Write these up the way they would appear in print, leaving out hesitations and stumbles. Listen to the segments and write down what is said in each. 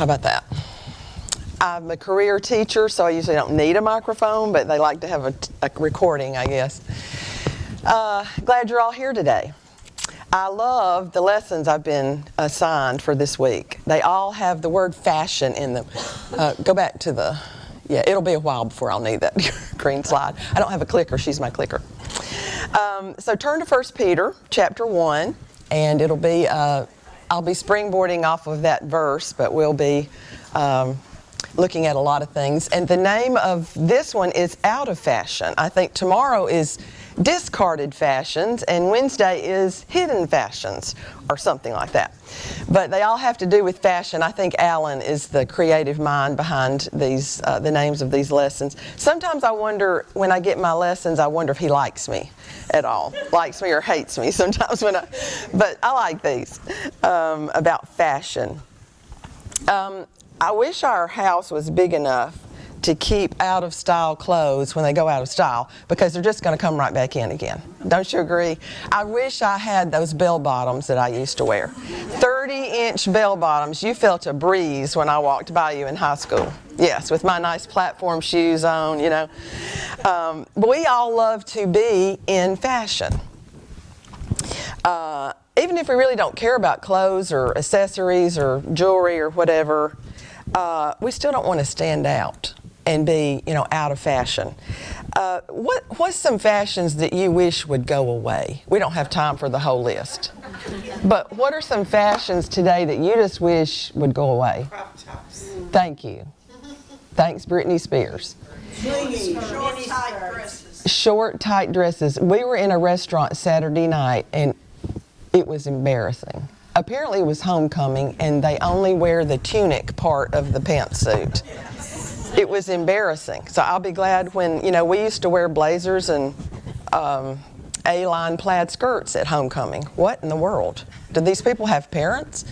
about that? I'm a career teacher, so I usually don't need a microphone, but they like to have a recording, I guess. Glad you're all here today. I love the lessons I've been assigned for this week. They all have the word fashion in them. Go back to it'll be a while before I'll need that green slide. I don't have a clicker, she's my clicker. So turn to 1 Peter chapter 1, and it'll be, I'll be springboarding off of that verse, but we'll be looking at a lot of things. And the name of this one is Out of Fashion. I think tomorrow is Discarded Fashions, and Wednesday is Hidden Fashions, or something like that. But they all have to do with fashion. I think Alan is the creative mind behind these, the names of these lessons. Sometimes I wonder, when I get my lessons, I wonder if he likes me at all. Likes me or hates me sometimes but I like these, about fashion. I wish our house was big enough to keep out-of-style clothes when they go out of style, because they're just going to come right back in again. Don't you agree? I wish I had those bell-bottoms that I used to wear. 30-inch bell-bottoms. You felt a breeze when I walked by you in high school. Yes, with my nice platform shoes on, you know. But we all love to be in fashion. Even if we really don't care about clothes or accessories or jewelry or whatever, we still don't want to stand out and be, out of fashion. What's some fashions that you wish would go away? We don't have time for the whole list. But what are some fashions today that you just wish would go away? Crop tops. Thank you. Thanks, Britney Spears. Short, tight dresses. Short, tight dresses. We were in a restaurant Saturday night, and it was embarrassing. Apparently it was homecoming, and they only wear the tunic part of the pantsuit. It was embarrassing. So I'll be glad when, we used to wear blazers and A-line plaid skirts at homecoming. What in the world? Do these people have parents?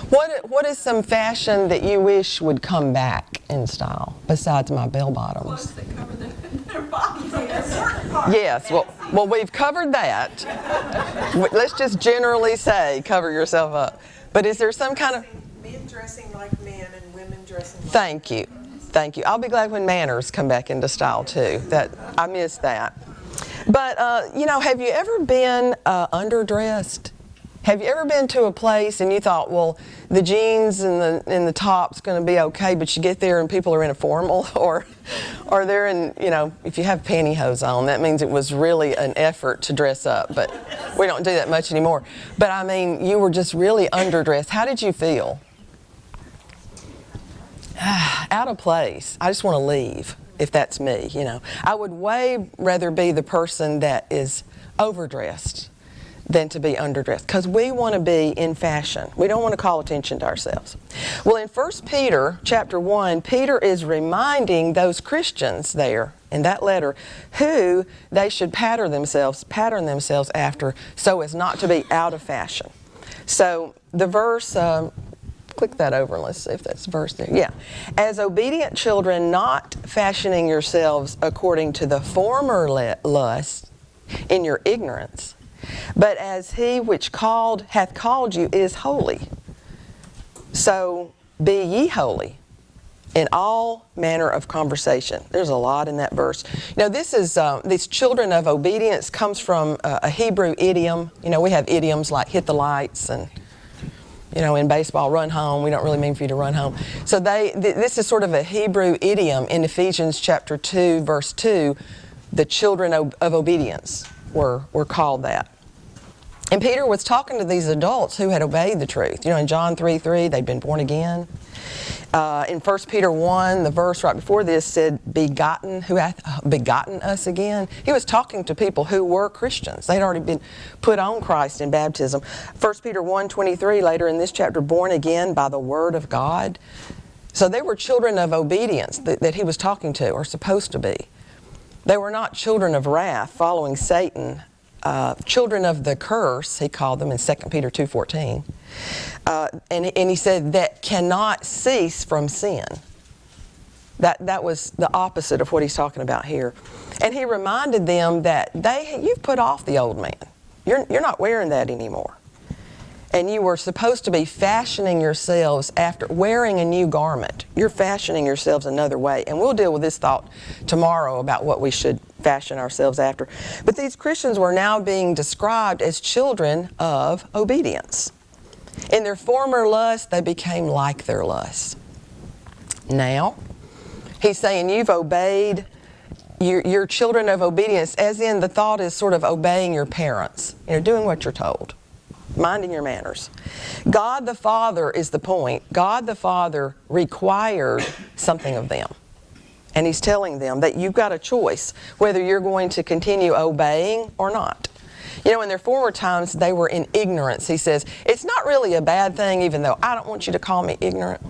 What is some fashion that you wish would come back in style, besides my bell-bottoms? Clothes that cover their bodies. Yes, well, we've covered that. Let's just generally say, cover yourself up. But is there some kind of... Men dressing like men and women dressing like... Thank you. I'll be glad when manners come back into style, too. I miss that. But, have you ever been underdressed? Have you ever been to a place and you thought, well, the jeans and the top's going to be okay, but you get there and people are in a formal, or they're in, if you have pantyhose on, that means it was really an effort to dress up, but we don't do that much anymore. But I mean, you were just really underdressed. How did you feel? Out of place. I just want to leave, if that's me, I would way rather be the person that is overdressed than to be underdressed, because we want to be in fashion. We don't want to call attention to ourselves. Well, in 1 Peter chapter 1, Peter is reminding those Christians there in that letter who they should pattern themselves after, so as not to be out of fashion. So the verse, click that over and let's see if that's the verse there. Yeah. As obedient children, not fashioning yourselves according to the former lust in your ignorance, but as he which hath called you is holy. So be ye holy in all manner of conversation. There's a lot in that verse. This is these children of obedience comes from a Hebrew idiom. We have idioms like hit the lights and in baseball, run home. We don't really mean for you to run home. So this is sort of a Hebrew idiom in Ephesians chapter 2, verse 2. The children of obedience were called that. And Peter was talking to these adults who had obeyed the truth. In John 3:3, they'd been born again. In 1 Peter 1, the verse right before this said, begotten, who hath begotten us again. He was talking to people who were Christians. They'd already been put on Christ in baptism. 1 Peter 1:23, later in this chapter, born again by the word of God. So they were children of obedience that he was talking to, or supposed to be. They were not children of wrath, following Satan. Children of the curse, he called them in 2 Peter 2:14. And he said that cannot cease from sin. That was the opposite of what he's talking about here. And he reminded them that you've put off the old man. You're not wearing that anymore. And you were supposed to be fashioning yourselves after wearing a new garment. You're fashioning yourselves another way. And we'll deal with this thought tomorrow about what we should fashion ourselves after. But these Christians were now being described as children of obedience. In their former lust, they became like their lust. Now, he's saying you've obeyed, you're children of obedience, as in the thought is sort of obeying your parents, doing what you're told. Minding your manners. God the Father is the point. God the Father required something of them. And He's telling them that you've got a choice whether you're going to continue obeying or not. In their former times, they were in ignorance. He says, it's not really a bad thing, even though I don't want you to call me ignorant.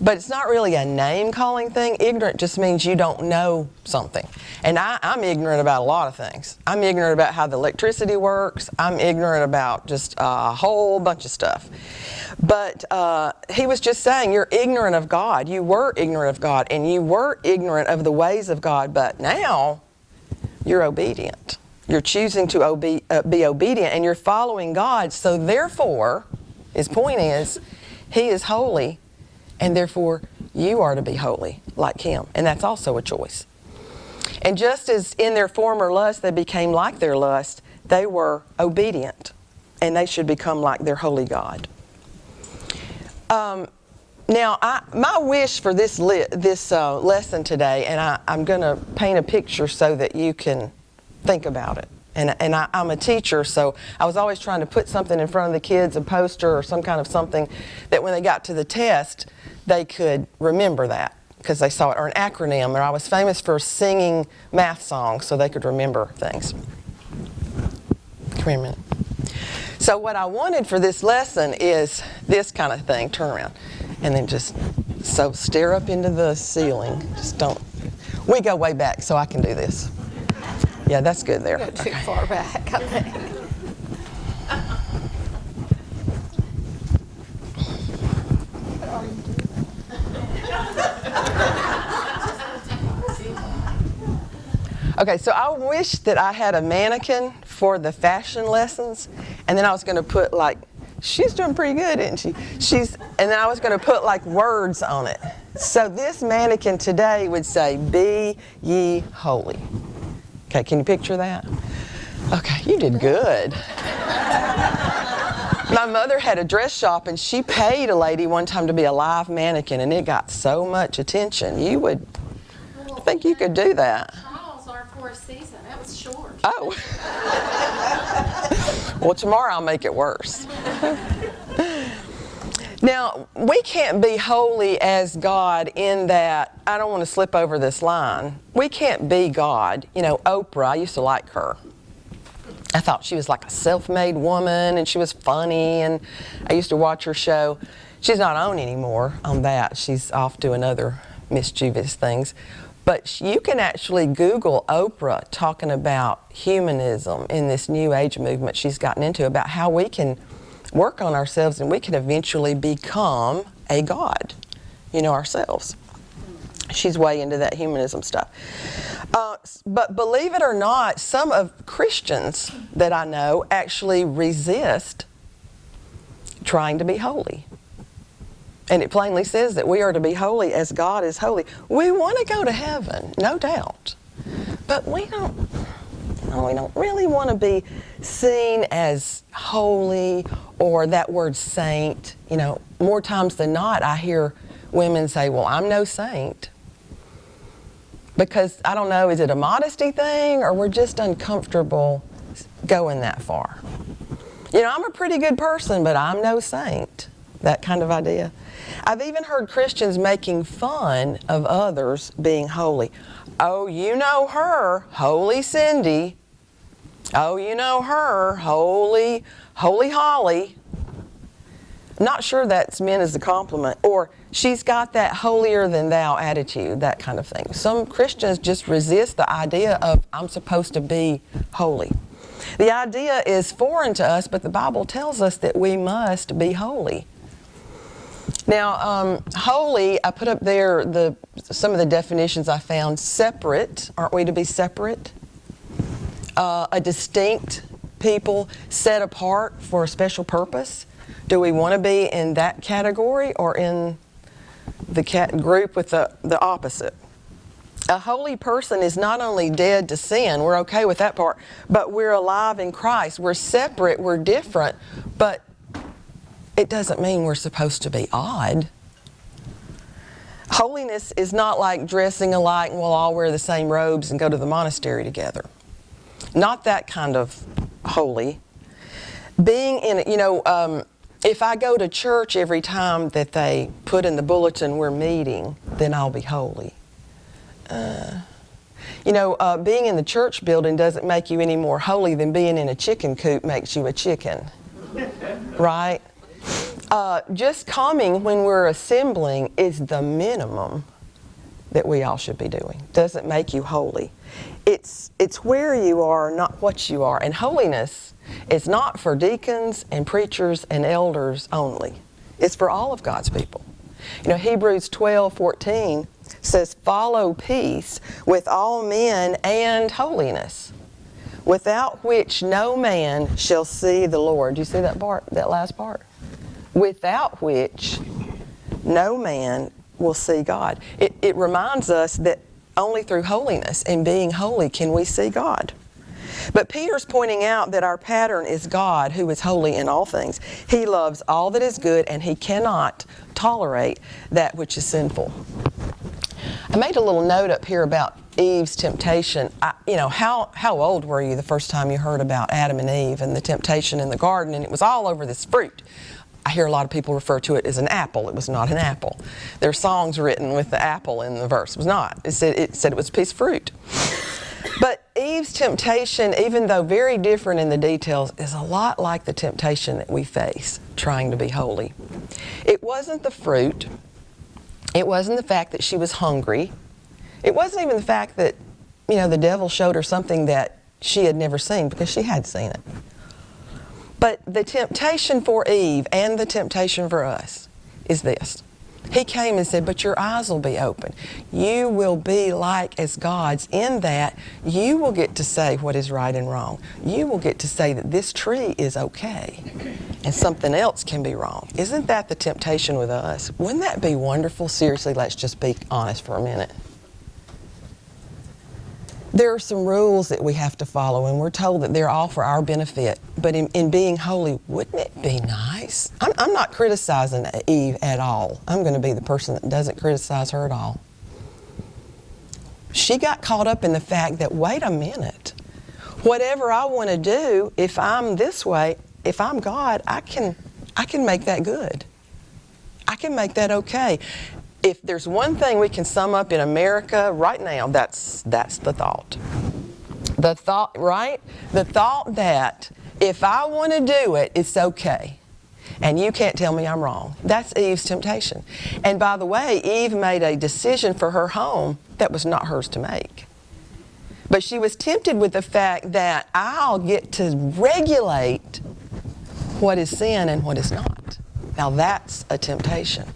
But it's not really a name-calling thing. Ignorant just means you don't know something. And I'm ignorant about a lot of things. I'm ignorant about how the electricity works. I'm ignorant about just a whole bunch of stuff. But he was just saying, you're ignorant of God. You were ignorant of God, and you were ignorant of the ways of God. But now, you're obedient. You're choosing to be obedient, and you're following God. So therefore, his point is, He is holy, and therefore, you are to be holy like Him. And that's also a choice. And just as in their former lust, they became like their lust, they were obedient. And they should become like their holy God. Now, my wish for this lesson today, and I'm going to paint a picture so that you can think about it. And I'm a teacher, so I was always trying to put something in front of the kids, a poster or some kind of something, that when they got to the test, they could remember that because they saw it, or an acronym. Or I was famous for singing math songs so they could remember things. Come here a minute. So what I wanted for this lesson is this kind of thing. Turn around. And then just, so stare up into the ceiling. Just don't. We go way back, so I can do this. Yeah, that's good there. Go too far back, I think. Okay, so I wish that I had a mannequin for the fashion lessons, and then I was going to put like, she's doing pretty good, isn't she? And then I was going to put like words on it. So this mannequin today would say, "Be ye holy." Okay, can you picture that? Okay, you did good. My mother had a dress shop, and she paid a lady one time to be a live mannequin, and it got so much attention. I think you could do that. Trials are for a season. That was short. Oh. Well, tomorrow I'll make it worse. Now, we can't be holy as God in that, I don't want to slip over this line. We can't be God. Oprah, I used to like her. I thought she was like a self-made woman, and she was funny, and I used to watch her show. She's not on anymore on that. She's off doing other mischievous things. But you can actually Google Oprah talking about humanism in this New Age movement she's gotten into, about how we can work on ourselves and we can eventually become a God, ourselves. She's way into that humanism stuff. But believe it or not, some of Christians that I know actually resist trying to be holy. And it plainly says that we are to be holy as God is holy. We want to go to heaven, no doubt. But we don't really want to be seen as holy, or that word saint. More times than not, I hear women say, well, I'm no saint. Because, I don't know, is it a modesty thing, or we're just uncomfortable going that far? I'm a pretty good person, but I'm no saint. That kind of idea. I've even heard Christians making fun of others being holy. Oh, you know her, Holy Cindy. Oh, you know her, Holy Holly. Not sure that's meant as a compliment. Or she's got that holier than thou attitude, that kind of thing. Some Christians just resist the idea of I'm supposed to be holy. The idea is foreign to us, but the Bible tells us that we must be holy. Now, holy, I put up there some of the definitions I found. Separate, aren't we to be separate? A distinct, people set apart for a special purpose? Do we want to be in that category or in the group with the opposite? A holy person is not only dead to sin, we're okay with that part, but we're alive in Christ. We're separate, we're different, but it doesn't mean we're supposed to be odd. Holiness is not like dressing alike and we'll all wear the same robes and go to the monastery together. Not that kind of holy. Being in, if I go to church every time that they put in the bulletin we're meeting, then I'll be holy. Being in the church building doesn't make you any more holy than being in a chicken coop makes you a chicken. Right? Just coming when we're assembling is the minimum that we all should be doing. Doesn't make you holy. It's where you are, not what you are. And holiness is not for deacons and preachers and elders only. It's for all of God's people. Hebrews 12:14 says, follow peace with all men and holiness, without which no man shall see the Lord. Do you see that part, that last part? Without which no man will see God. It reminds us that only through holiness and being holy can we see God. But Peter's pointing out that our pattern is God, who is holy in all things. He loves all that is good, and he cannot tolerate that which is sinful. I made a little note up here about Eve's temptation. How old were you the first time you heard about Adam and Eve and the temptation in the garden? And it was all over this fruit. I hear a lot of people refer to it as an apple. It was not an apple. There are songs written with the apple in the verse. It was not. It said it was a piece of fruit. But Eve's temptation, even though very different in the details, is a lot like the temptation that we face trying to be holy. It wasn't the fruit. It wasn't the fact that she was hungry. It wasn't even the fact that, the devil showed her something that she had never seen, because she had seen it. But the temptation for Eve and the temptation for us is this. He came and said, but your eyes will be open. You will be like as gods in that you will get to say what is right and wrong. You will get to say that this tree is okay and something else can be wrong. Isn't that the temptation with us? Wouldn't that be wonderful? Seriously, let's just be honest for a minute. There are some rules that we have to follow, and we're told that they're all for our benefit. But in being holy, wouldn't it be nice? I'm not criticizing Eve at all. I'm going to be the person that doesn't criticize her at all. She got caught up in the fact that, wait a minute, whatever I want to do, if I'm this way, if I'm God, I can make that good. I can make that okay. If there's one thing we can sum up in America right now, that's the thought. The thought, right? The thought that if I want to do it, it's okay. And you can't tell me I'm wrong. That's Eve's temptation. And by the way, Eve made a decision for her home that was not hers to make. But she was tempted with the fact that I'll get to regulate what is sin and what is not. Now that's a temptation.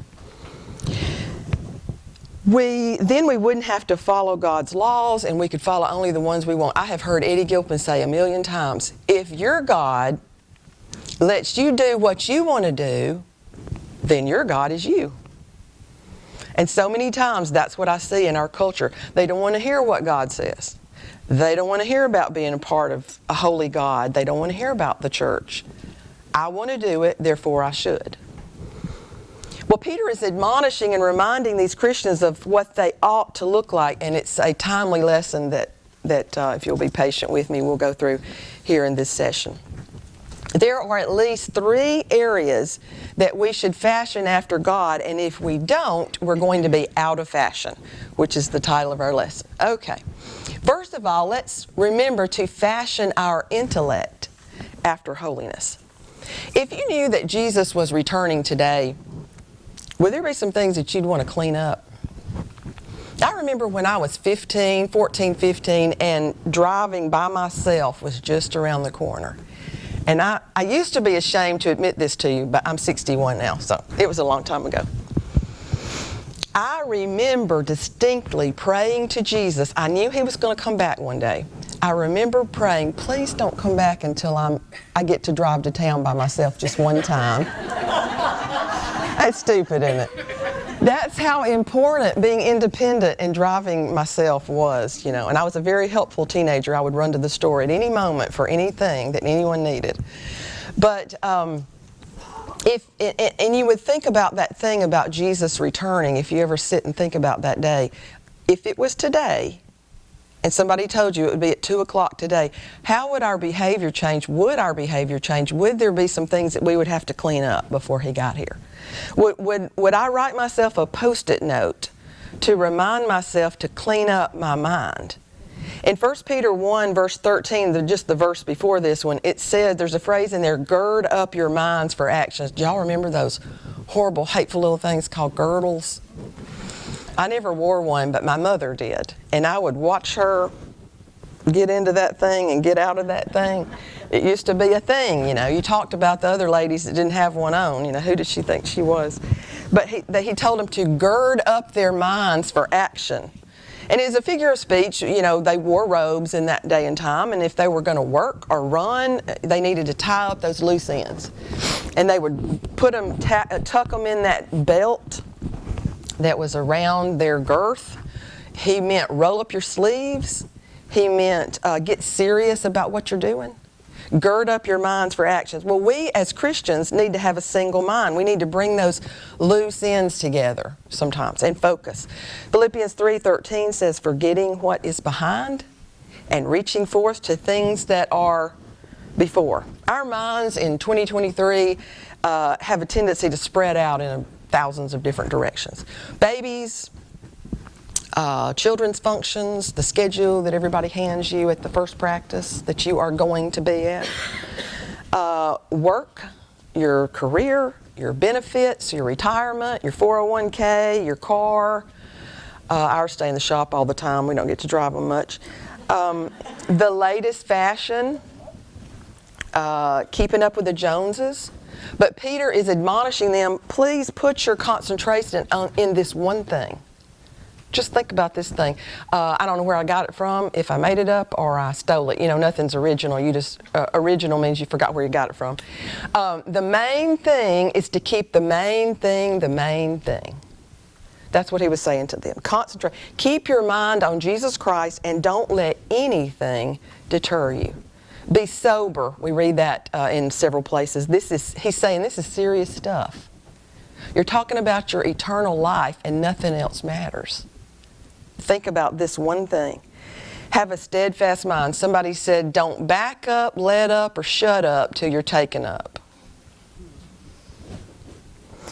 We wouldn't have to follow God's laws, and we could follow only the ones we want. I have heard Jeanny Gilpin say 1,000,000 times, if your God lets you do what you want to do, then your God is you. And so many times that's what I see in our culture. They don't want to hear what God says. They don't want to hear about being a part of a holy God. They don't want to hear about the church. I want to do it, therefore I should. Well, Peter is admonishing and reminding these Christians of what they ought to look like, and it's a timely lesson that if you'll be patient with me, we'll go through here in this session. There are at least 3 areas that we should fashion after God, and if we don't, we're going to be out of fashion, which is the title of our lesson. Okay. First of all, let's remember to fashion our intellect after holiness. If you knew that Jesus was returning today, would there be some things that you'd want to clean up? I remember when I was 14, 15, and driving by myself was just around the corner. And I used to be ashamed to admit this to you, but I'm 61 now, so it was a long time ago. I remember distinctly praying to Jesus. I knew he was going to come back one day. I remember praying, please don't come back until I get to drive to town by myself just one time. That's stupid, isn't it? That's how important being independent and driving myself was, and I was a very helpful teenager. I would run to the store at any moment for anything that anyone needed. But and you would think about that thing about Jesus returning, if you ever sit and think about that day. If it was today, and somebody told you it would be at 2 o'clock today, how would our behavior change? Would our behavior change? Would there be some things that we would have to clean up before he got here? Would I write myself a Post-it note to remind myself to clean up my mind? In 1 Peter 1, verse 13, just the verse before this one, it says, there's a phrase in there, gird up your minds for actions. Do y'all remember those horrible, hateful little things called girdles? I never wore one, but my mother did. And I would watch her get into that thing and get out of that thing. It used to be a thing, You talked about the other ladies that didn't have one on. Who did she think she was? But he told them to gird up their minds for action. And as a figure of speech, they wore robes in that day and time. And if they were going to work or run, they needed to tie up those loose ends. And they would put them, tuck them in that belt that was around their girth. He meant roll up your sleeves. He meant get serious about what you're doing. Gird up your minds for actions. Well, we as Christians need to have a single mind. We need to bring those loose ends together sometimes and focus. Philippians 3:13 says, forgetting what is behind and reaching forth to things that are before. Our minds in 2023 have a tendency to spread out in thousands of different directions. Babies, children's functions, the schedule that everybody hands you at the first practice that you are going to be at, work, your career, your benefits, your retirement, your 401k, your car. Ours stay in the shop all the time. We don't get to drive them much. The latest fashion, keeping up with the Joneses. But Peter is admonishing them, please put your concentration in this one thing. Just think about this thing. I don't know where I got it from, if I made it up or I stole it. Nothing's original. Original means you forgot where you got it from. The main thing is to keep the main thing the main thing. That's what he was saying to them. Concentrate. Keep your mind on Jesus Christ and don't let anything deter you. Be sober. We read that in several places. He's saying this is serious stuff. You're talking about your eternal life and nothing else matters. Think about this one thing. Have a steadfast mind. Somebody said, don't back up, let up, or shut up till you're taken up.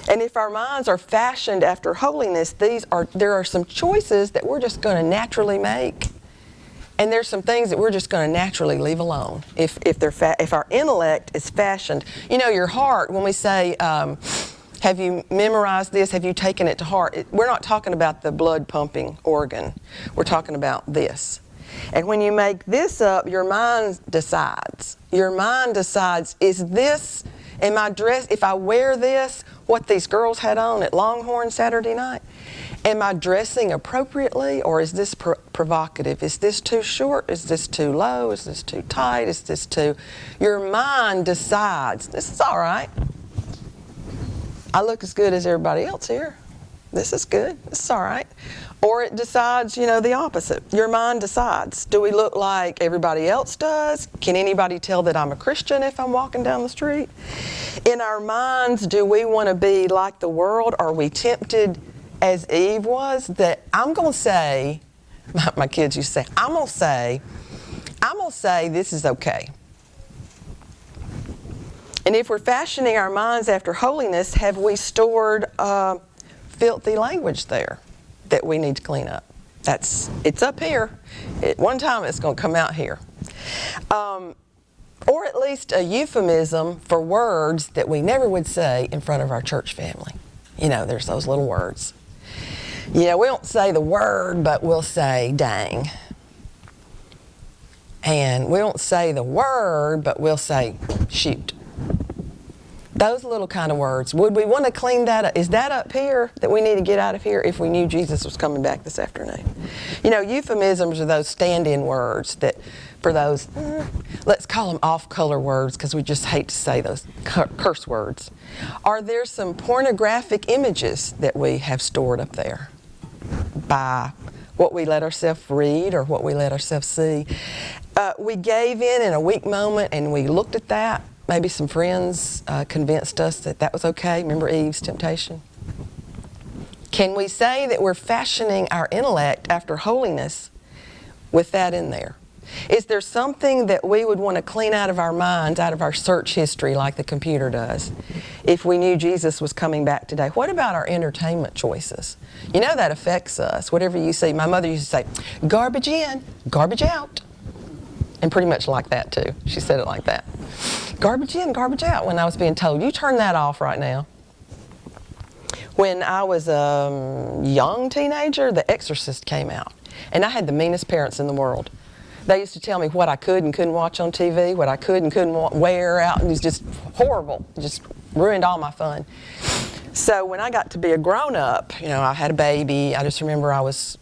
And if our minds are fashioned after holiness, there are some choices that we're just going to naturally make. And there's some things that we're just going to naturally leave alone if our intellect is fashioned. Your heart, when we say, have you memorized this? Have you taken it to heart? We're not talking about the blood pumping organ. We're talking about this. And when you make this up, your mind decides. Your mind decides, am I dressed, if I wear this, what these girls had on at Longhorn Saturday night, am I dressing appropriately or is this provocative? Is this too short? Is this too low? Is this too tight? Is this too... Your mind decides, this is all right. I look as good as everybody else here. This is good. This is all right. Or it decides, the opposite. Your mind decides. Do we look like everybody else does? Can anybody tell that I'm a Christian if I'm walking down the street? In our minds, do we want to be like the world? Are we tempted as Eve was? That I'm going to say, my kids used to say, I'm going to say this is okay. And if we're fashioning our minds after holiness, have we stored filthy language there that we need to clean up? It's up here. At one time it's going to come out here. Or at least a euphemism for words that we never would say in front of our church family. There's those little words. We don't say the word, but we'll say dang. And we don't say the word, but we'll say shoot. Those little kind of words. Would we want to clean that up? Is that up here that we need to get out of here if we knew Jesus was coming back this afternoon? Euphemisms are those stand-in words that for those, let's call them off-color words because we just hate to say those curse words. Are there some pornographic images that we have stored up there by what we let ourselves read or what we let ourselves see? We gave in a weak moment and we looked at that. Maybe some friends convinced us that that was okay. Remember Eve's temptation? Can we say that we're fashioning our intellect after holiness with that in there? Is there something that we would want to clean out of our minds, out of our search history like the computer does, if we knew Jesus was coming back today? What about our entertainment choices? You know that affects us. Whatever you see, my mother used to say, garbage in, garbage out. And pretty much like that too. She said it like that. Garbage in, garbage out, when I was being told, you turn that off right now. When I was a young teenager, The Exorcist came out. And I had the meanest parents in the world. They used to tell me what I could and couldn't watch on TV, what I could and couldn't wear out, and it was just horrible. It just ruined all my fun. So when I got to be a grown-up, you know, I had a baby. I just remember I was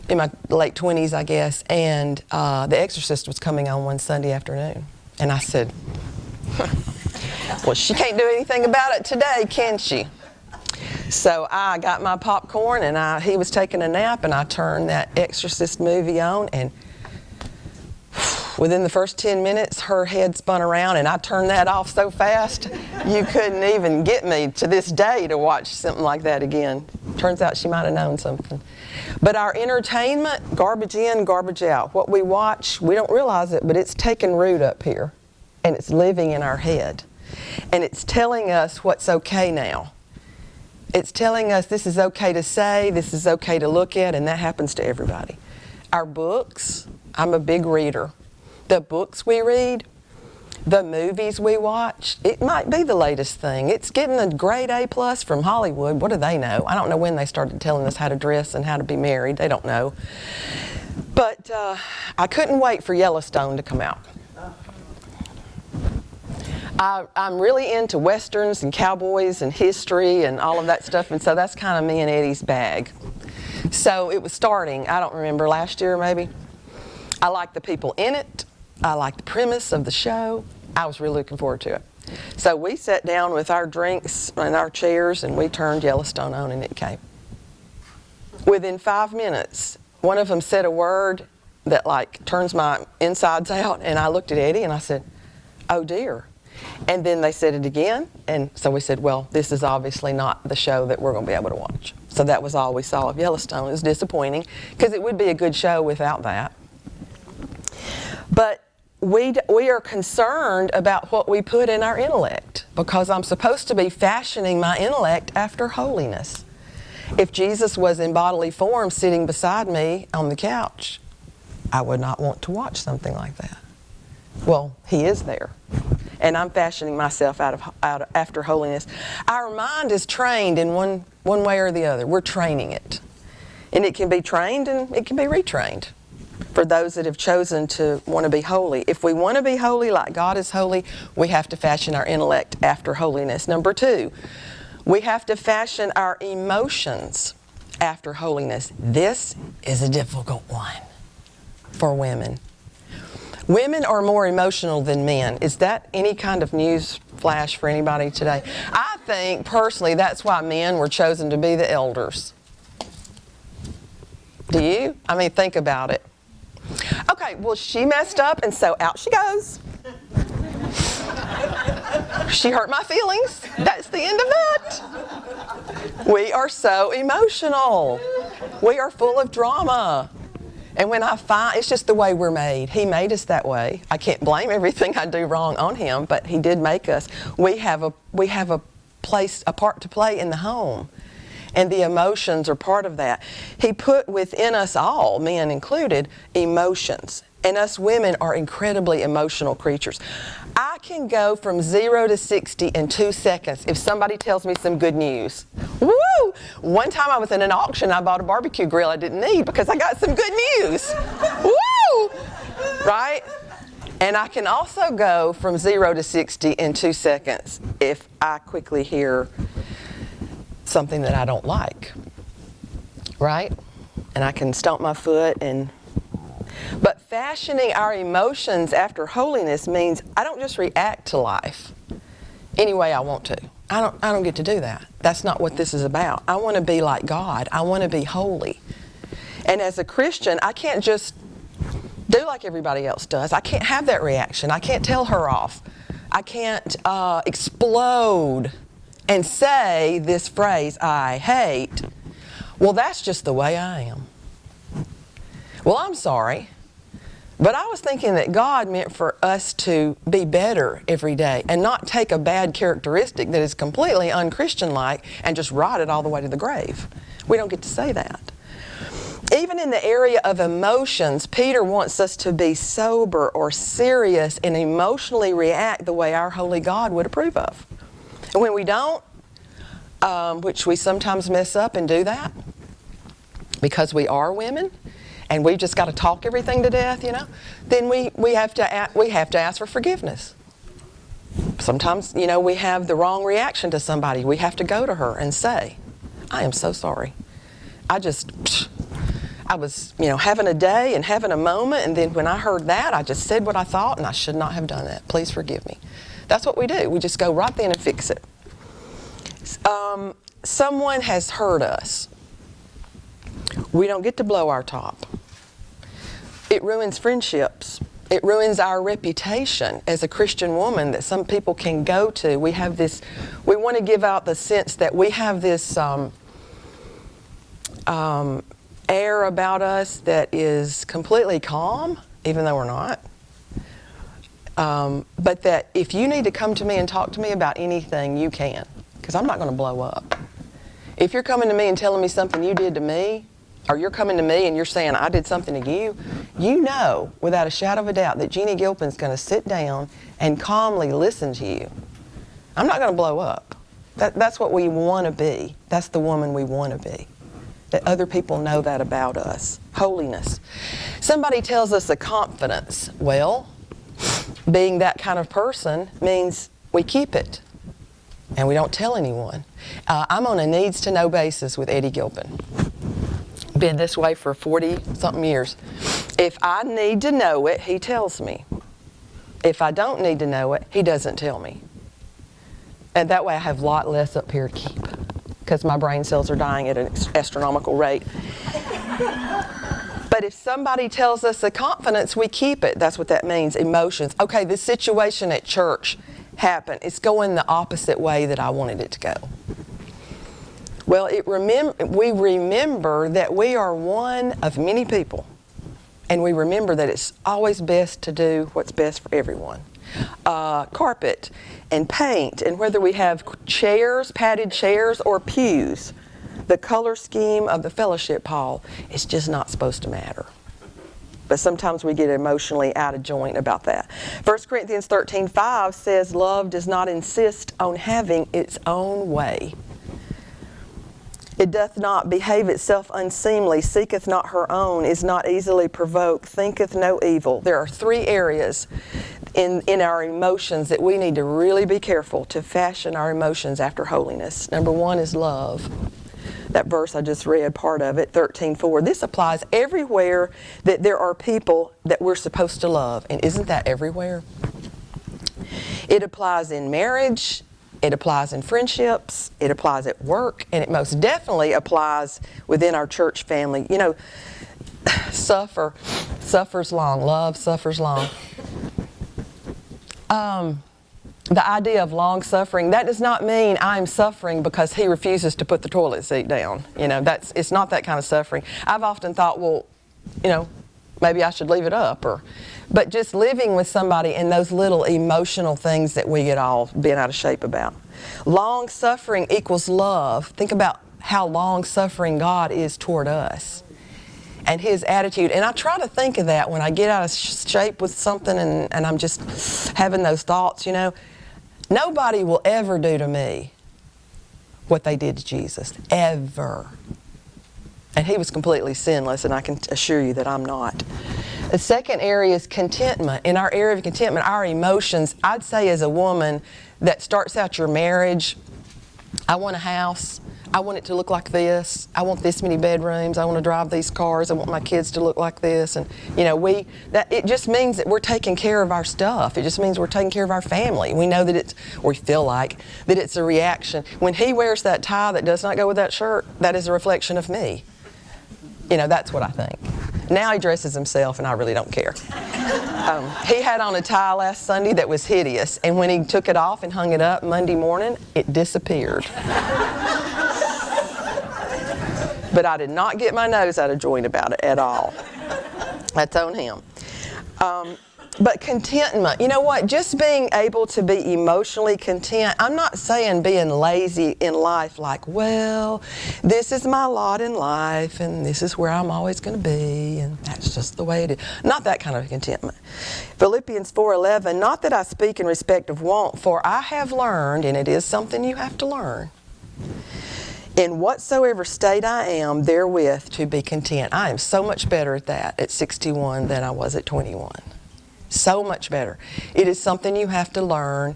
in my late 20s, I guess, and The Exorcist was coming on one Sunday afternoon. And I said, well, she can't do anything about it today, can she? So I got my popcorn, and he was taking a nap, and I turned that Exorcist movie on, and within the first 10 minutes, her head spun around, and I turned that off so fast, you couldn't even get me to this day to watch something like that again. Turns out she might have known something. But our entertainment, garbage in, garbage out. What we watch, we don't realize it, but it's taking root up here, and it's living in our head. And it's telling us what's okay now. It's telling us this is okay to say, this is okay to look at, and that happens to everybody. Our books, I'm a big reader. The books we read, the movies we watch, it might be the latest thing. It's getting a grade A+ from Hollywood. What do they know? I don't know when they started telling us how to dress and how to be married. They don't know. But I couldn't wait for Yellowstone to come out. I'm really into westerns and cowboys and history and all of that stuff, and so that's kind of me and Eddie's bag. So it was starting, I don't remember, last year maybe. I liked the people in it. I liked the premise of the show. I was really looking forward to it. So we sat down with our drinks and our chairs, and we turned Yellowstone on, and it came. Within 5 minutes, one of them said a word that like turns my insides out, and I looked at Eddie and I said, oh dear. And then they said it again, and so we said, well, this is obviously not the show that we're going to be able to watch. So that was all we saw of Yellowstone. It was disappointing, because it would be a good show without that. But we are concerned about what we put in our intellect, because I'm supposed to be fashioning my intellect after holiness. If Jesus was in bodily form sitting beside me on the couch, I would not want to watch something like that. Well, he is there. And I'm fashioning myself out after holiness. Our mind is trained in one way or the other. We're training it. And it can be trained and it can be retrained for those that have chosen to want to be holy. If we want to be holy like God is holy, we have to fashion our intellect after holiness. Number 2, we have to fashion our emotions after holiness. This is a difficult one for women. Women are more emotional than men. Is that any kind of news flash for anybody today? I think, personally, that's why men were chosen to be the elders. Do you? I mean, think about it. Okay, well, she messed up, and so out she goes. She hurt my feelings. That's the end of that. We are so emotional. We are full of drama. And when I find, it's just the way we're made. He made us that way. I can't blame everything I do wrong on him, but he did make us. We have a part to play in the home. And the emotions are part of that. He put within us all, men included, emotions. And us women are incredibly emotional creatures. I can go from 0 to 60 in 2 seconds if somebody tells me some good news. Woo! One time I was in an auction, I bought a barbecue grill I didn't need because I got some good news. Woo! Right? And I can also go from 0 to 60 in 2 seconds if I quickly hear something that I don't like. Right? And I can stomp my foot and... But fashioning our emotions after holiness means I don't just react to life any way I want to. I don't get to do that. That's not what this is about. I want to be like God. I want to be holy. And as a Christian, I can't just do like everybody else does. I can't have that reaction. I can't tell her off. I can't explode and say this phrase, I hate. Well, that's just the way I am. Well, I'm sorry. But I was thinking that God meant for us to be better every day and not take a bad characteristic that is completely un-Christian-like and just ride it all the way to the grave. We don't get to say that. Even in the area of emotions, Peter wants us to be sober or serious and emotionally react the way our holy God would approve of. And when we don't, which we sometimes mess up and do that because we are women, and we've just got to talk everything to death, then we have to ask for forgiveness. Sometimes, we have the wrong reaction to somebody. We have to go to her and say, I am so sorry. I was, having a day and having a moment, and then when I heard that, I just said what I thought, and I should not have done that. Please forgive me. That's what we do. We just go right then and fix it. Someone has hurt us. We don't get to blow our top. It ruins friendships. It ruins our reputation as a Christian woman that some people can go to. We want to give out the sense that we have this air about us that is completely calm, even though we're not. But that if you need to come to me and talk to me about anything, you can, because I'm not going to blow up. If you're coming to me and telling me something you did to me, or you're coming to me and you're saying I did something to you, you know without a shadow of a doubt that Jeanny Gilpin is going to sit down and calmly listen to you. I'm not going to blow up. That's what we want to be. That's the woman we want to be. That other people know that about us. Holiness. Somebody tells us a confidence. Well, being that kind of person means we keep it and we don't tell anyone. I'm on a needs-to-know basis with Eddie Gilpin. Been this way for 40-something years. If I need to know it, he tells me. If I don't need to know it, he doesn't tell me. And that way I have a lot less up here to keep, because my brain cells are dying at an astronomical rate. But if somebody tells us the confidence, we keep it. That's what that means, emotions. Okay, this situation at church happened. It's going the opposite way that I wanted it to go. Well, we remember that we are one of many people, and we remember that it's always best to do what's best for everyone. Carpet and paint, and whether we have chairs, padded chairs, or pews, the color scheme of the fellowship hall is just not supposed to matter. But sometimes we get emotionally out of joint about that. 1 Corinthians 13:5 says, love does not insist on having its own way. It doth not behave itself unseemly, seeketh not her own, is not easily provoked, thinketh no evil. There are 3 areas in our emotions that we need to really be careful to fashion our emotions after holiness. Number 1 is love. That verse I just read, part of it, 13:4. This applies everywhere that there are people that we're supposed to love. And isn't that everywhere? It applies in marriage. It applies in friendships, it applies at work, and it most definitely applies within our church family. Suffers long, love suffers long. The idea of long suffering, that does not mean I'm suffering because he refuses to put the toilet seat down. It's not that kind of suffering. I've often thought, well, maybe I should leave it up, but just living with somebody and those little emotional things that we get all bent out of shape about. Long suffering equals love. Think about how long suffering God is toward us and his attitude. And I try to think of that when I get out of shape with something and I'm just having those thoughts, Nobody will ever do to me what they did to Jesus, ever. And he was completely sinless, and I can assure you that I'm not. The second area is contentment. In our area of contentment, our emotions, I'd say as a woman that starts out your marriage, I want a house, I want it to look like this. I want this many bedrooms. I want to drive these cars. I want my kids to look like this. And it just means that we're taking care of our stuff. It just means we're taking care of our family. We know that we feel like that it's a reaction. When he wears that tie that does not go with that shirt, that is a reflection of me. That's what I think. Now he dresses himself, and I really don't care. He had on a tie last Sunday that was hideous, and when he took it off and hung it up Monday morning, it disappeared. But I did not get my nose out of joint about it at all. That's on him. But contentment, you know what? Just being able to be emotionally content. I'm not saying being lazy in life like, well, this is my lot in life and this is where I'm always going to be and that's just the way it is. Not that kind of contentment. Philippians 4:11, not that I speak in respect of want, for I have learned, and it is something you have to learn, in whatsoever state I am, therewith to be content. I am so much better at that at 61 than I was at 21. So much better. It is something you have to learn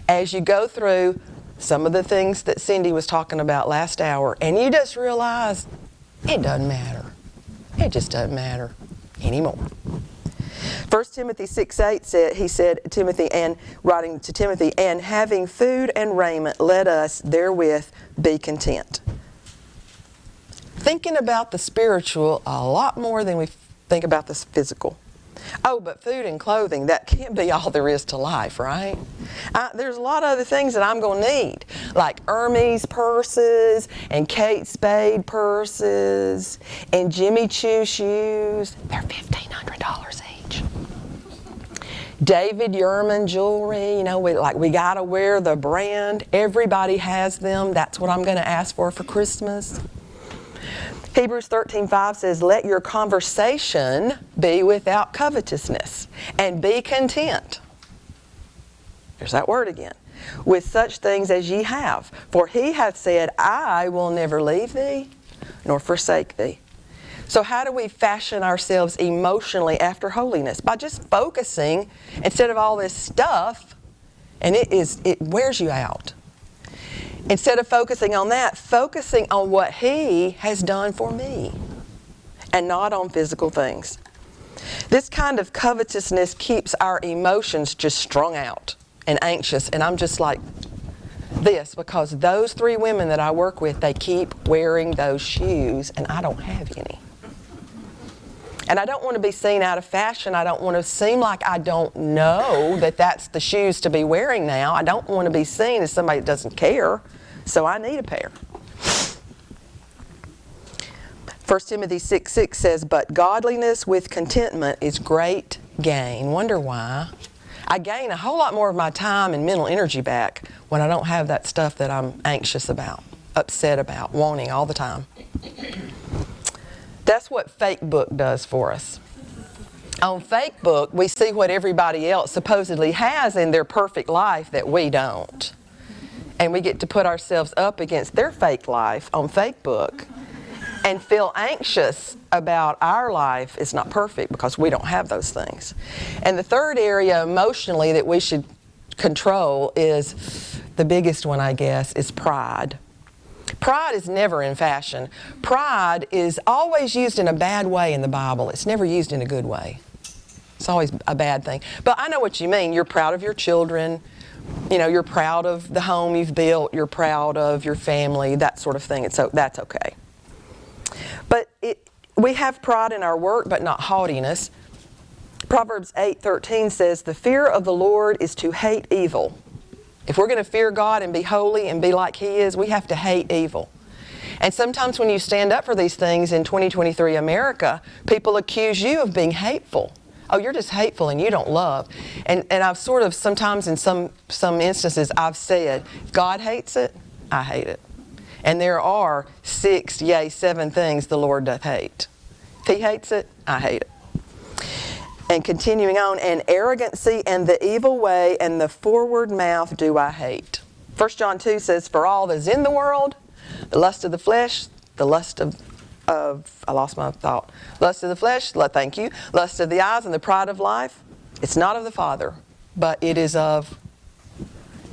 as you go through some of the things that Cindy was talking about last hour, and you just realize it doesn't matter. It just doesn't matter anymore. 1 Timothy 6:8 said, he said, Timothy, and writing to Timothy, and having food and raiment, let us therewith be content. Thinking about the spiritual a lot more than we think about the physical. Oh, but food and clothing, that can't be all there is to life, right? There's a lot of other things that I'm going to need, like Hermes purses and Kate Spade purses and Jimmy Choo shoes. They're $1,500 each. David Yurman jewelry, we got to wear the brand. Everybody has them. That's what I'm going to ask for Christmas. Hebrews 13:5 says, let your conversation be without covetousness, and be content. There's that word again. With such things as ye have. For he hath said, I will never leave thee, nor forsake thee. So how do we fashion ourselves emotionally after holiness? By just focusing, instead of all this stuff, and it wears you out. Instead of focusing on that, focusing on what he has done for me and not on physical things. This kind of covetousness keeps our emotions just strung out and anxious. And I'm just like this because those 3 women that I work with, they keep wearing those shoes and I don't have any. And I don't want to be seen out of fashion. I don't want to seem like I don't know that that's the shoes to be wearing now. I don't want to be seen as somebody that doesn't care. So I need a pair. 1 Timothy 6:6 says, but godliness with contentment is great gain. Wonder why? I gain a whole lot more of my time and mental energy back when I don't have that stuff that I'm anxious about, upset about, wanting all the time. That's what Facebook does for us. On Facebook, we see what everybody else supposedly has in their perfect life that we don't. And we get to put ourselves up against their fake life on Facebook and feel anxious about our life is not perfect because we don't have those things. And the third area emotionally that we should control is, the biggest one I guess, is pride. Pride is never in fashion. Pride is always used in a bad way in the Bible. It's never used in a good way. It's always a bad thing. But I know what you mean. You're proud of your children. You're proud of the home you've built. You're proud of your family, that sort of thing. So that's okay. But we have pride in our work, but not haughtiness. Proverbs 8:13 says, the fear of the Lord is to hate evil. If we're going to fear God and be holy and be like He is, we have to hate evil. And sometimes when you stand up for these things in 2023 America, people accuse you of being hateful. Oh, you're just hateful and you don't love. And I've sort of sometimes in some instances I've said, if God hates it, I hate it. And there are 6, yea, 7 things the Lord doth hate. If He hates it, I hate it. And continuing on, and arrogancy and the evil way and the forward mouth do I hate. 1 John 2 says, for all that is in the world, the lust of the flesh, the lust of I lost my thought. Lust of the flesh, thank you. Lust of the eyes and the pride of life. It's not of the Father, but it is of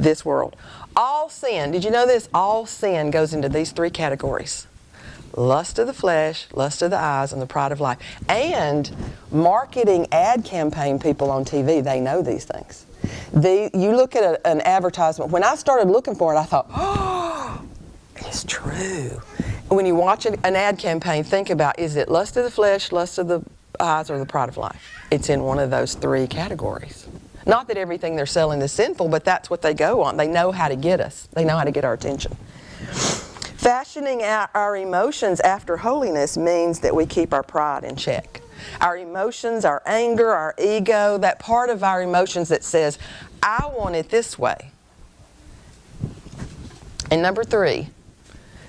this world. All sin, did you know this? All sin goes into these three categories. Lust of the flesh, lust of the eyes, and the pride of life. And marketing ad campaign people on TV, they know these things. You look at an advertisement. When I started looking for it, I thought, oh, it's true. When you watch an ad campaign, think about, is it lust of the flesh, lust of the eyes, or the pride of life? It's in one of those three categories. Not that everything they're selling is sinful, but that's what they go on. They know how to get us. They know how to get our attention. Fashioning our emotions after holiness means that we keep our pride in check. Our emotions, our anger, our ego, that part of our emotions that says, I want it this way. And number 3,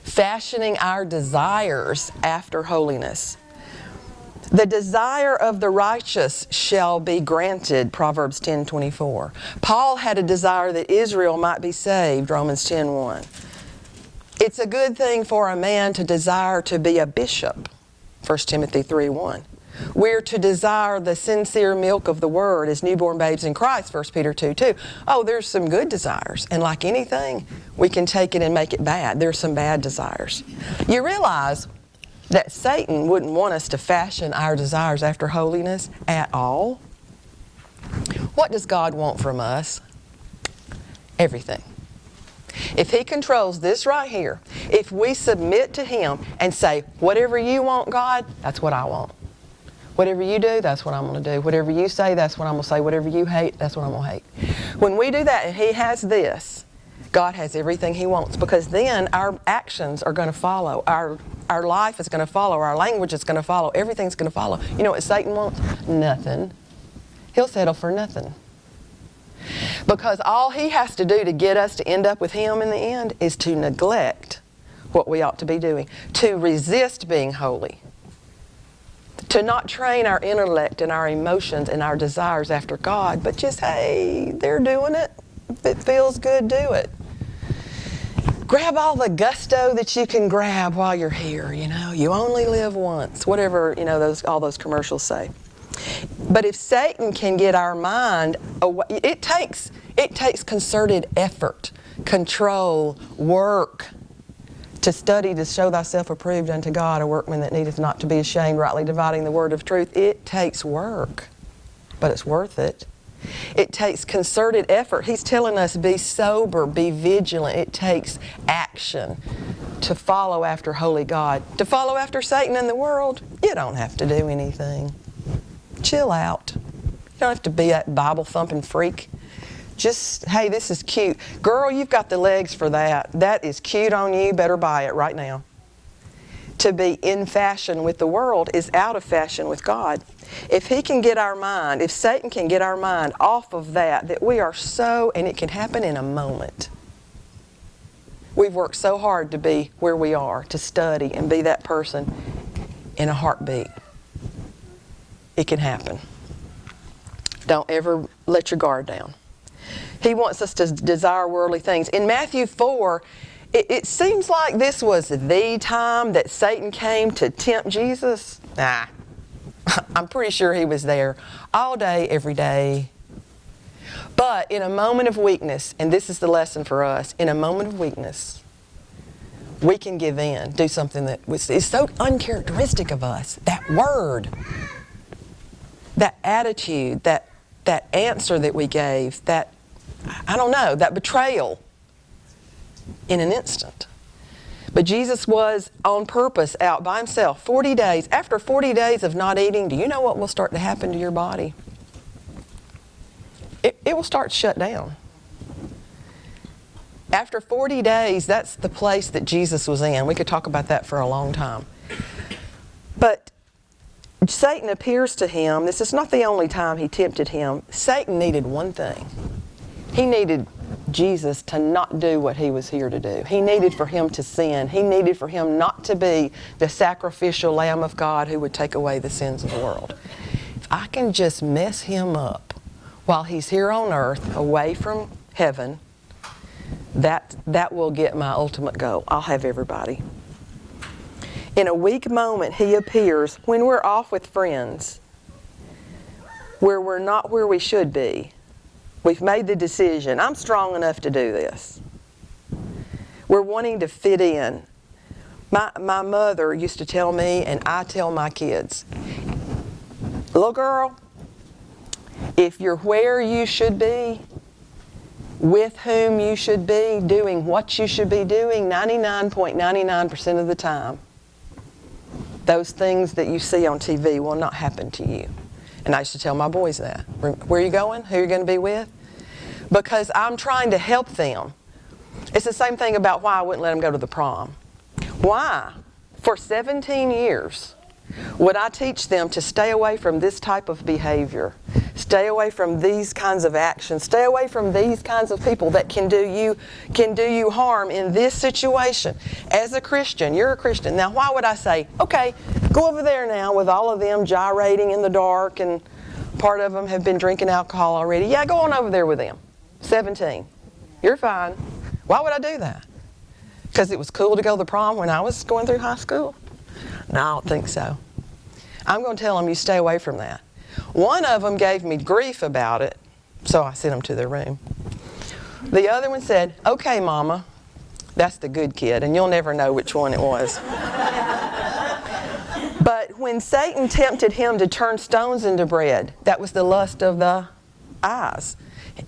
fashioning our desires after holiness. The desire of the righteous shall be granted, Proverbs 10:24. Paul had a desire that Israel might be saved, Romans 10:1. It's a good thing for a man to desire to be a bishop, 1 Timothy 3:1. We're to desire the sincere milk of the Word as newborn babes in Christ, 1 Peter 2:2. Oh, there's some good desires. And like anything, we can take it and make it bad. There's some bad desires. You realize that Satan wouldn't want us to fashion our desires after holiness at all. What does God want from us? Everything. If He controls this right here, if we submit to Him and say, whatever you want, God, that's what I want. Whatever you do, that's what I'm going to do. Whatever you say, that's what I'm going to say. Whatever you hate, that's what I'm going to hate. When we do that and He has this, God has everything He wants, because then our actions are going to follow. Our life is going to follow. Our language is going to follow. Everything's going to follow. You know what Satan wants? Nothing. He'll settle for nothing. Because all he has to do to get us to end up with Him in the end is to neglect what we ought to be doing, to resist being holy, to not train our intellect and our emotions and our desires after God, but just, hey, they're doing it. If it feels good, do it. Grab all the gusto that you can grab while you're here, you know. You only live once, whatever, you know, all those commercials say. But if Satan can get our mind away, it takes concerted effort, control, work to study to show thyself approved unto God, a workman that needeth not to be ashamed, rightly dividing the word of truth. It takes work, but it's worth it. It takes concerted effort. He's telling us, be sober, be vigilant. It takes action to follow after holy God. To follow after Satan and the world, you don't have to do anything. Chill out. You don't have to be that Bible-thumping freak. Just, hey, this is cute. Girl, you've got the legs for that. That is cute on you. Better buy it right now. To be in fashion with the world is out of fashion with God. If he can get our mind, if Satan can get our mind off of that we are so, and it can happen in a moment. We've worked so hard to be where we are, to study and be that person in a heartbeat. It can happen. Don't ever let your guard down. He wants us to desire worldly things. In Matthew 4, it seems like this was the time that Satan came to tempt Jesus. Nah, I'm pretty sure he was there all day, every day. But in a moment of weakness, and this is the lesson for us, in a moment of weakness, we can give in, do something that is so uncharacteristic of us. That word, that attitude, that answer that we gave, that betrayal in an instant. But Jesus was on purpose out by himself 40 days. After 40 days of not eating, do you know what will start to happen to your body? It will start to shut down. After 40 days, that's the place that Jesus was in. We could talk about that for a long time. But Satan appears to him. This is not the only time he tempted him. Satan needed one thing. He needed Jesus to not do what he was here to do. He needed for him to sin. He needed for him not to be the sacrificial Lamb of God who would take away the sins of the world. If I can just mess him up while he's here on earth, away from heaven, that will get my ultimate goal. I'll have everybody. In a weak moment, he appears when we're off with friends, where we're not where we should be. We've made the decision. I'm strong enough to do this. We're wanting to fit in. My mother used to tell me, and I tell my kids, little girl, if you're where you should be, with whom you should be, doing what you should be doing, 99.99% of the time, those things that you see on TV will not happen to you. And I used to tell my boys that. Where are you going? Who are you going to be with? Because I'm trying to help them. It's the same thing about why I wouldn't let them go to the prom. Why? For 17 years, would I teach them to stay away from this type of behavior? Stay away from these kinds of actions. Stay away from these kinds of people that can do you harm in this situation. As a Christian, you're a Christian. Now, why would I say, okay, go over there now with all of them gyrating in the dark and part of them have been drinking alcohol already. Yeah, go on over there with them. 17. You're fine. Why would I do that? Because it was cool to go to the prom when I was going through high school? No, I don't think so. I'm going to tell them you stay away from that. One of them gave me grief about it, so I sent them to their room. The other one said, okay, Mama, that's the good kid, and you'll never know which one it was. But when Satan tempted him to turn stones into bread, that was the lust of the eyes.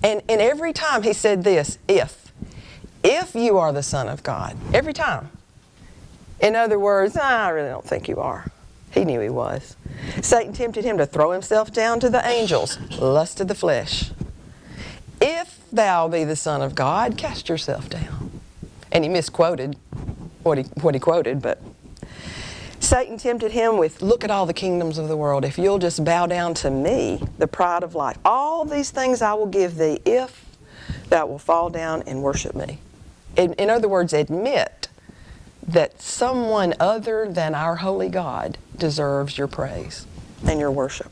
And every time he said this, if you are the Son of God, every time. In other words, I really don't think you are. He knew he was. Satan tempted him to throw himself down to the angels, lust of the flesh. If thou be the Son of God, cast yourself down. And he misquoted what he quoted, but Satan tempted him with, look at all the kingdoms of the world. If you'll just bow down to me, the pride of life, all these things I will give thee if thou will fall down and worship me. In other words, admit that someone other than our holy God deserves your praise and your worship.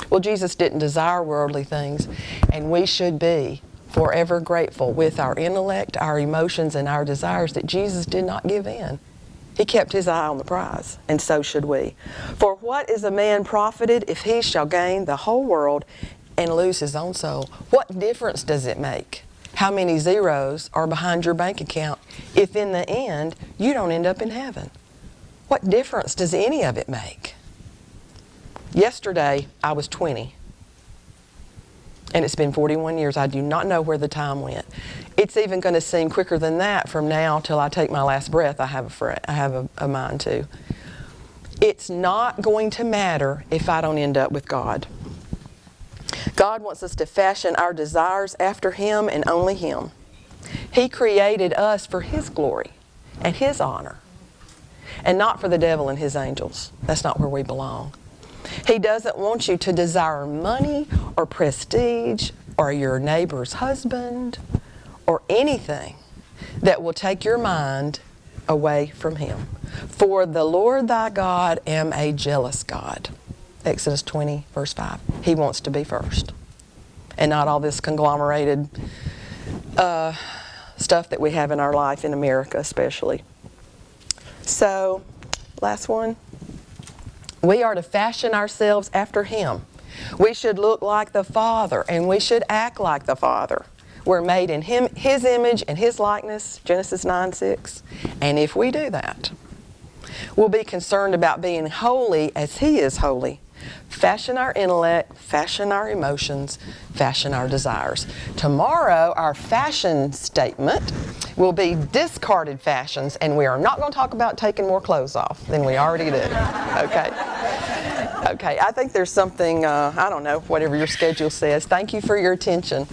Well, Jesus didn't desire worldly things, and we should be forever grateful with our intellect, our emotions, and our desires that Jesus did not give in. He kept his eye on the prize, and so should we. For what is a man profited if he shall gain the whole world and lose his own soul? What difference does it make how many zeros are behind your bank account if in the end you don't end up in heaven? What difference does any of it make? Yesterday, I was 20. And it's been 41 years. I do not know where the time went. It's even going to seem quicker than that from now till I take my last breath. I have a mind to. It's not going to matter if I don't end up with God. God wants us to fashion our desires after Him and only Him. He created us for His glory and His honor, and not for the devil and his angels. That's not where we belong. He doesn't want you to desire money or prestige or your neighbor's husband or anything that will take your mind away from Him. For the Lord thy God am a jealous God. Exodus 20, verse 5. He wants to be first. And not all this conglomerated stuff that we have in our life in America especially. So, last one. We are to fashion ourselves after Him. We should look like the Father, and we should act like the Father. We're made in His image and His likeness, Genesis 9:6. And if we do that, we'll be concerned about being holy as He is holy. Fashion our intellect, fashion our emotions, fashion our desires. Tomorrow, our fashion statement will be discarded fashions, and we are not going to talk about taking more clothes off than we already do. Okay? Okay, I think there's something, I don't know, whatever your schedule says. Thank you for your attention.